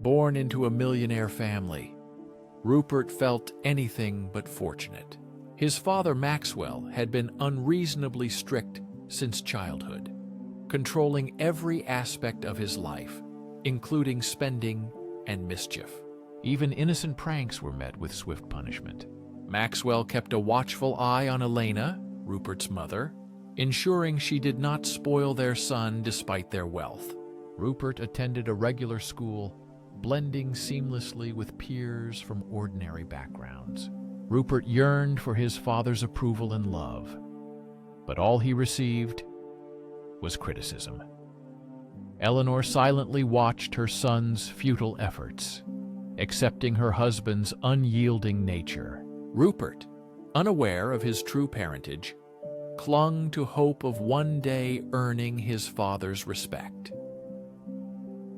Born into a millionaire family, Rupert felt anything but fortunate. His father, Maxwell, had been unreasonably strict since childhood, controlling every aspect of his life, including spending and mischief. Even innocent pranks were met with swift punishment. Maxwell kept a watchful eye on Elena, Rupert's mother, ensuring she did not spoil their son despite their wealth. Rupert attended a regular school, blending seamlessly with peers from ordinary backgrounds. Rupert yearned for his father's approval and love, but all he received was criticism. Eleanor silently watched her son's futile efforts, accepting her husband's unyielding nature. Rupert, unaware of his true parentage, clung to hope of one day earning his father's respect.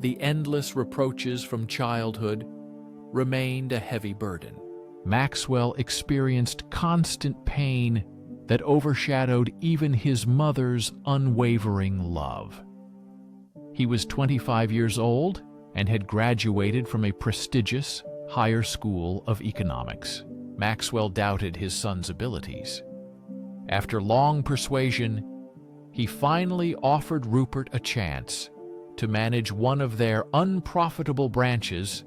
The endless reproaches from childhood remained a heavy burden. Maxwell experienced constant pain that overshadowed even his mother's unwavering love. He was 25 years old and had graduated from a prestigious higher school of economics. Maxwell doubted his son's abilities. After long persuasion, he finally offered Rupert a chance to manage one of their unprofitable branches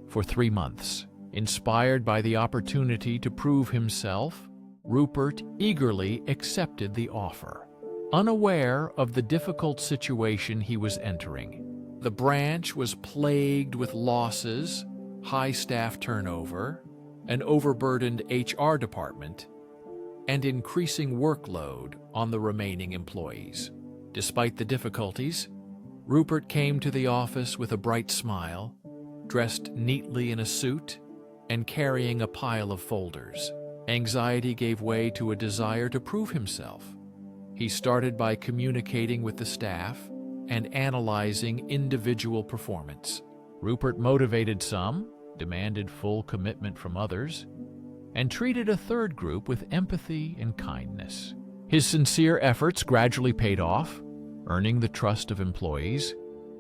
for 3 months. Inspired by the opportunity to prove himself, Rupert eagerly accepted the offer, unaware of the difficult situation he was entering. The branch was plagued with losses, high staff turnover, an overburdened HR department, and increasing workload on the remaining employees. Despite the difficulties, Rupert came to the office with a bright smile, dressed neatly in a suit and carrying a pile of folders. Anxiety gave way to a desire to prove himself. He started by communicating with the staff and analyzing individual performance. Rupert motivated some, demanded full commitment from others, and treated a third group with empathy and kindness. His sincere efforts gradually paid off, earning the trust of employees,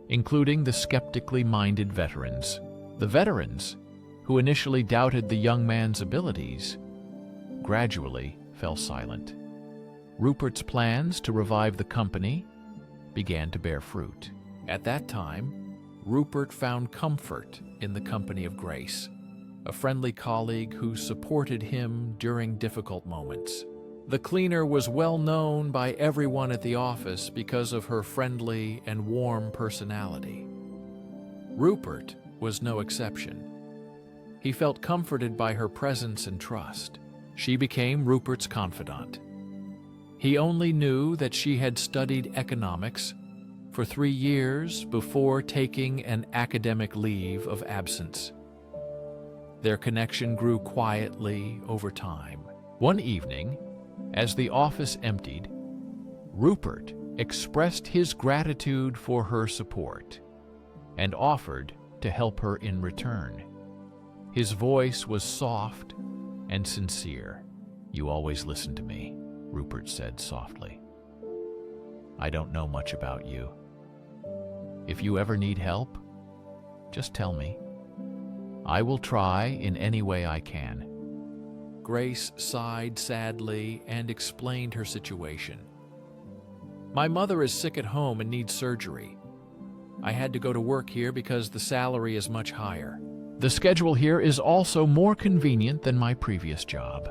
including the skeptically minded veterans. The veterans, who initially doubted the young man's abilities, gradually fell silent. Rupert's plans to revive the company began to bear fruit. At that time, Rupert found comfort in the company of Grace, a friendly colleague who supported him during difficult moments. The cleaner was well known by everyone at the office because of her friendly and warm personality. Rupert was no exception. He felt comforted by her presence and trust. She became Rupert's confidant. He only knew that she had studied economics for 3 years before taking an academic leave of absence. Their connection grew quietly over time. One evening, as the office emptied, Rupert expressed his gratitude for her support and offered to help her in return. His voice was soft and sincere. "You always listen to me," Rupert said softly. "I don't know much about you. If you ever need help, just tell me. I will try in any way I can." Grace sighed sadly and explained her situation. "My mother is sick at home and needs surgery. I had to go to work here because the salary is much higher. The schedule here is also more convenient than my previous job.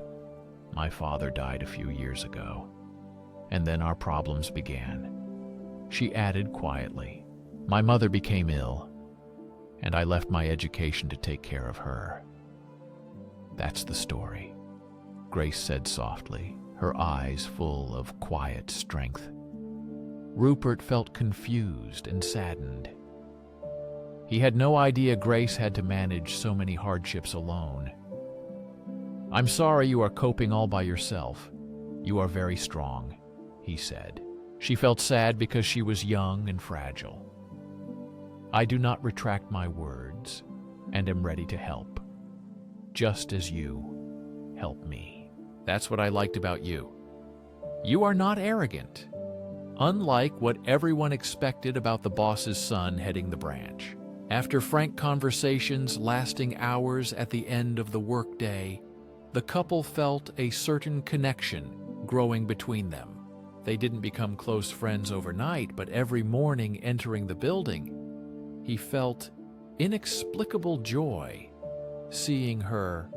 My father died a few years ago, and then our problems began." She added quietly, "My mother became ill, and I left my education to take care of her. That's the story," Grace said softly, her eyes full of quiet strength. Rupert felt confused and saddened. He had no idea Grace had to manage so many hardships alone. "I'm sorry you are coping all by yourself. You are very strong," he said. She felt sad because she was young and fragile. "I do not retract my words and am ready to help, just as you help me. That's what I liked about you. You are not arrogant, unlike what everyone expected about the boss's son heading the branch. After frank conversations lasting hours at the end of the workday, the couple felt a certain connection growing between them. They didn't become close friends overnight, but every morning entering the building, he felt inexplicable joy seeing her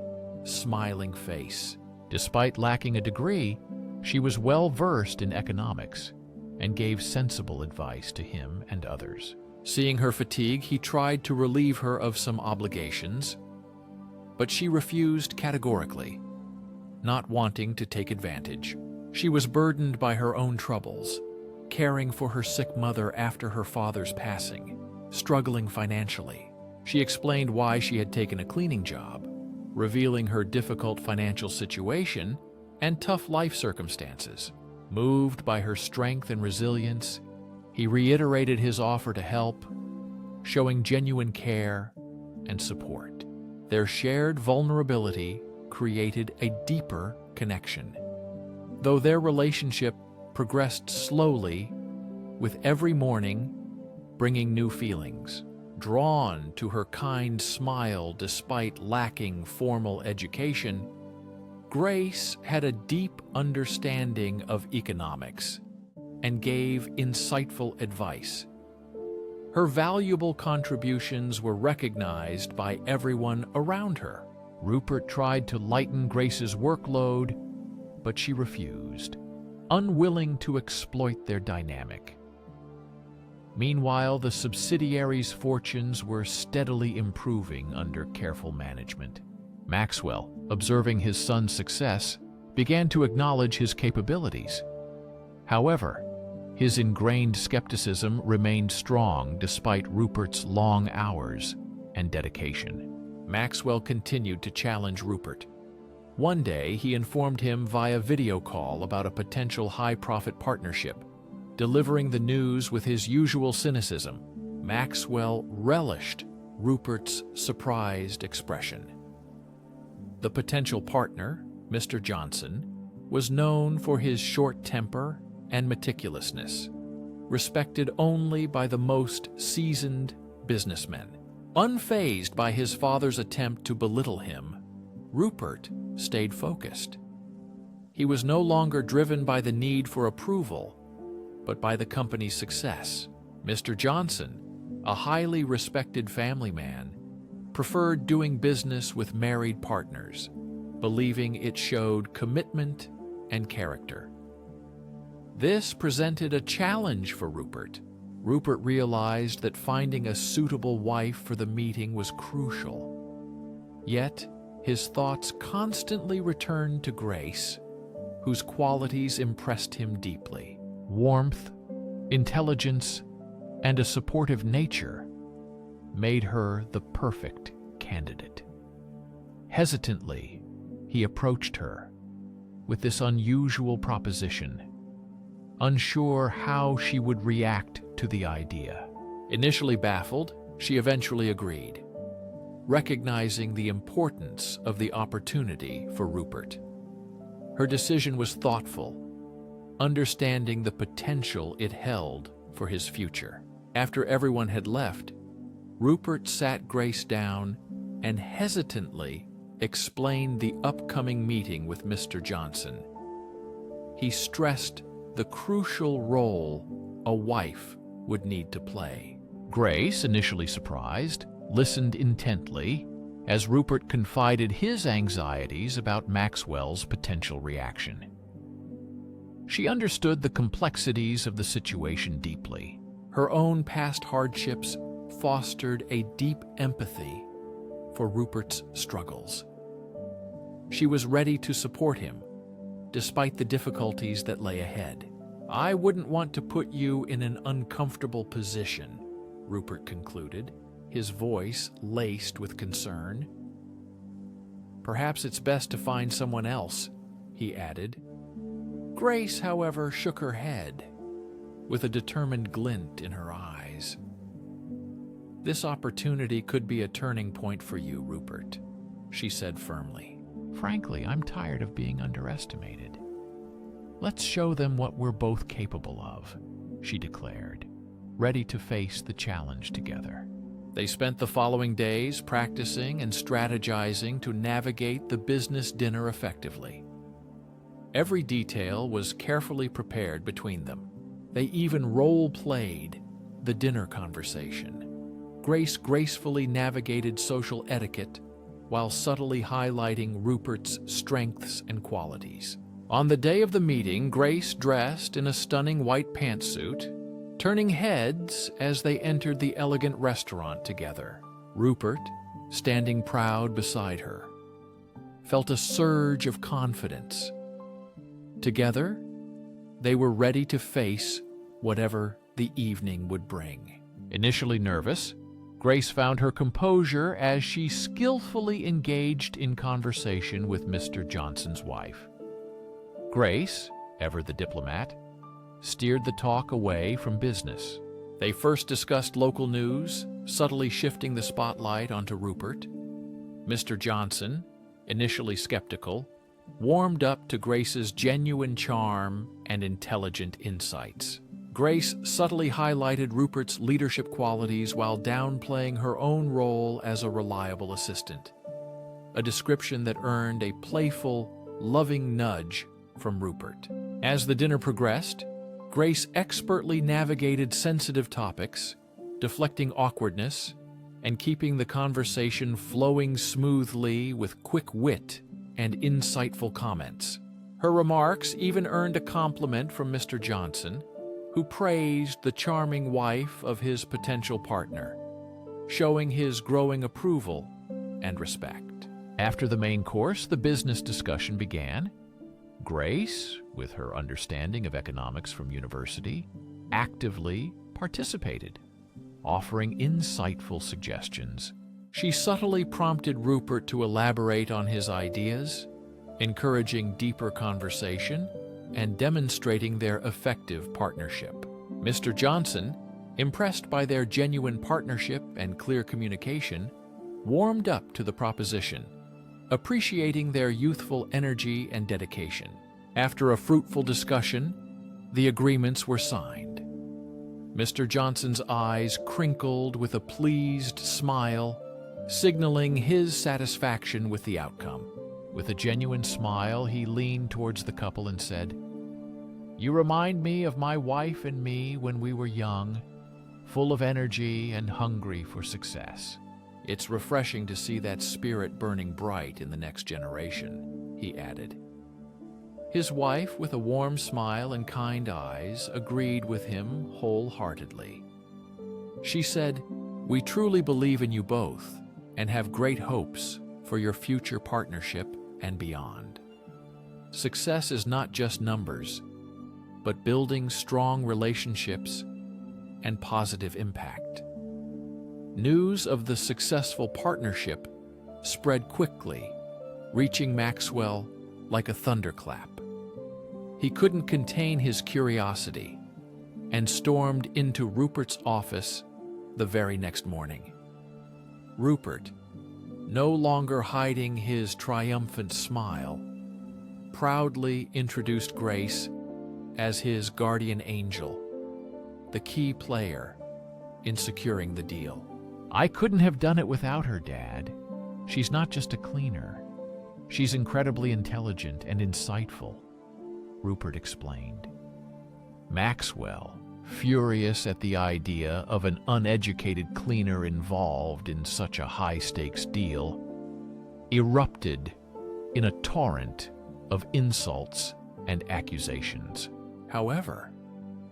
smiling face. Despite lacking a degree, she was well versed in economics and gave sensible advice to him and others. Seeing her fatigue, he tried to relieve her of some obligations, but she refused categorically, not wanting to take advantage. She was burdened by her own troubles, caring for her sick mother after her father's passing, struggling financially. She explained why she had taken a cleaning job, revealing her difficult financial situation and tough life circumstances. Moved by her strength and resilience, he reiterated his offer to help, showing genuine care and support. Their shared vulnerability created a deeper connection. Though their relationship progressed slowly, with every morning bringing new feelings. Drawn to her kind smile despite lacking formal education, Grace had a deep understanding of economics and gave insightful advice. Her valuable contributions were recognized by everyone around her. Rupert tried to lighten Grace's workload, but she refused, unwilling to exploit their dynamic. Meanwhile, the subsidiaries' fortunes were steadily improving under careful management. Maxwell, observing his son's success, began to acknowledge his capabilities. However, his ingrained skepticism remained strong despite Rupert's long hours and dedication. Maxwell continued to challenge Rupert. One day, he informed him via video call about a potential high-profit partnership. Delivering the news with his usual cynicism, Maxwell relished Rupert's surprised expression. The potential partner, Mr. Johnson, was known for his short temper and meticulousness, respected only by the most seasoned businessmen. Unfazed by his father's attempt to belittle him, Rupert stayed focused. He was no longer driven by the need for approval, but by the company's success. Mr. Johnson, a highly respected family man, preferred doing business with married partners, believing it showed commitment and character. This presented a challenge for Rupert. Rupert realized that finding a suitable wife for the meeting was crucial. Yet, his thoughts constantly returned to Grace, whose qualities impressed him deeply. Warmth, intelligence, and a supportive nature made her the perfect candidate. Hesitantly, he approached her with this unusual proposition, unsure how she would react to the idea. Initially baffled, she eventually agreed, recognizing the importance of the opportunity for Rupert. Her decision was thoughtful, understanding the potential it held for his future. After everyone had left, Rupert sat Grace down and hesitantly explained the upcoming meeting with Mr. Johnson. He stressed the crucial role a wife would need to play. Grace, initially surprised, listened intently as Rupert confided his anxieties about Maxwell's potential reaction. She understood the complexities of the situation deeply. Her own past hardships fostered a deep empathy for Rupert's struggles. She was ready to support him, despite the difficulties that lay ahead. "I wouldn't want to put you in an uncomfortable position," Rupert concluded, his voice laced with concern. "Perhaps it's best to find someone else," he added. Grace, however, shook her head, with a determined glint in her eyes. "This opportunity could be a turning point for you, Rupert," she said firmly. "Frankly, I'm tired of being underestimated. Let's show them what we're both capable of," she declared, ready to face the challenge together. They spent the following days practicing and strategizing to navigate the business dinner effectively. Every detail was carefully prepared between them. They even role-played the dinner conversation. Grace gracefully navigated social etiquette while subtly highlighting Rupert's strengths and qualities. On the day of the meeting, Grace dressed in a stunning white pantsuit, turning heads as they entered the elegant restaurant together. Rupert, standing proud beside her, felt a surge of confidence. Together, they were ready to face whatever the evening would bring. Initially nervous, Grace found her composure as she skillfully engaged in conversation with Mr. Johnson's wife. Grace, ever the diplomat, steered the talk away from business. They first discussed local news, subtly shifting the spotlight onto Rupert. Mr. Johnson, initially skeptical, warmed up to Grace's genuine charm and intelligent insights. Grace subtly highlighted Rupert's leadership qualities while downplaying her own role as a reliable assistant, a description that earned a playful, loving nudge from Rupert. As the dinner progressed, Grace expertly navigated sensitive topics, deflecting awkwardness and keeping the conversation flowing smoothly with quick wit and insightful comments. Her remarks even earned a compliment from Mr. Johnson, who praised the charming wife of his potential partner, showing his growing approval and respect. After the main course, the business discussion began. Grace, with her understanding of economics from university, actively participated, offering insightful suggestions. She subtly prompted Rupert to elaborate on his ideas, encouraging deeper conversation and demonstrating their effective partnership. Mr. Johnson, impressed by their genuine partnership and clear communication, warmed up to the proposition, appreciating their youthful energy and dedication. After a fruitful discussion, the agreements were signed. Mr. Johnson's eyes crinkled with a pleased smile, signaling his satisfaction with the outcome. With a genuine smile, he leaned towards the couple and said, "You remind me of my wife and me when we were young, full of energy and hungry for success. It's refreshing to see that spirit burning bright in the next generation," he added. His wife, with a warm smile and kind eyes, agreed with him wholeheartedly. She said, "We truly believe in you both and have great hopes for your future partnership and beyond. Success is not just numbers, but building strong relationships and positive impact." News of the successful partnership spread quickly, reaching Maxwell like a thunderclap. He couldn't contain his curiosity and stormed into Rupert's office the very next morning. Rupert, no longer hiding his triumphant smile, proudly introduced Grace as his guardian angel, the key player in securing the deal. "I couldn't have done it without her, Dad. She's not just a cleaner. She's incredibly intelligent and insightful," Rupert explained. Maxwell, furious at the idea of an uneducated cleaner involved in such a high-stakes deal, erupted in a torrent of insults and accusations. However,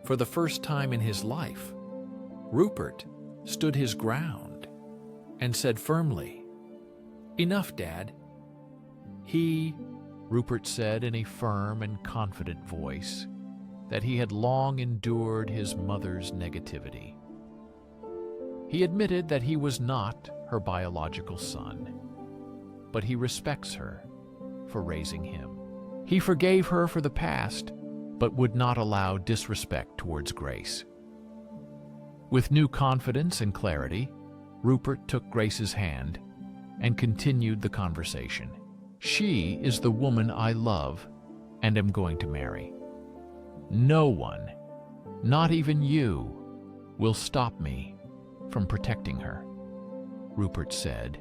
for the first time in his life, Rupert stood his ground and said firmly, "Enough, Dad." Rupert said in a firm and confident voice, that he had long endured his mother's negativity. He admitted that he was not her biological son, but he respects her for raising him. He forgave her for the past, but would not allow disrespect towards Grace. With new confidence and clarity, Rupert took Grace's hand and continued the conversation. "She is the woman I love and am going to marry. No one, not even you, will stop me from protecting her." Rupert said,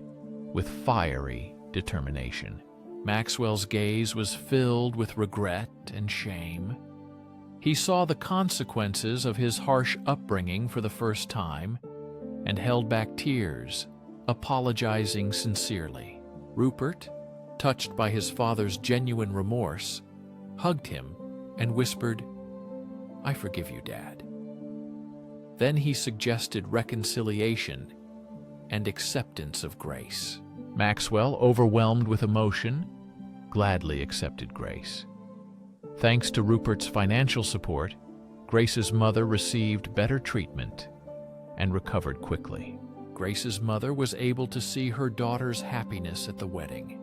with fiery determination. Maxwell's gaze was filled with regret and shame. He saw the consequences of his harsh upbringing for the first time and held back tears, apologizing sincerely. Rupert, touched by his father's genuine remorse, hugged him and whispered, "I forgive you, Dad." Then he suggested reconciliation and acceptance of Grace. Maxwell, overwhelmed with emotion, gladly accepted Grace. Thanks to Rupert's financial support, Grace's mother received better treatment and recovered quickly. Grace's mother was able to see her daughter's happiness at the wedding.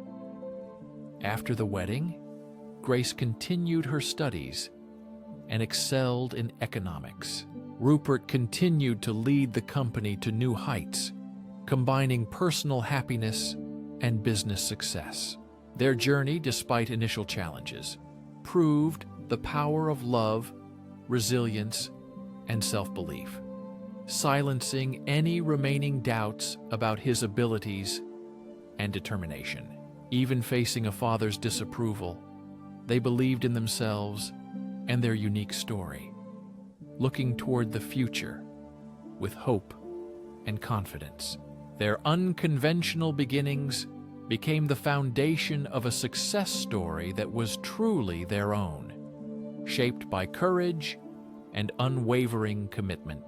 After the wedding, Grace continued her studies and excelled in economics. Rupert continued to lead the company to new heights, combining personal happiness and business success. Their journey, despite initial challenges, proved the power of love, resilience, and self-belief, silencing any remaining doubts about his abilities and determination. Even facing a father's disapproval, they believed in themselves and their unique story, looking toward the future with hope and confidence. Their unconventional beginnings became the foundation of a success story that was truly their own, shaped by courage and unwavering commitment.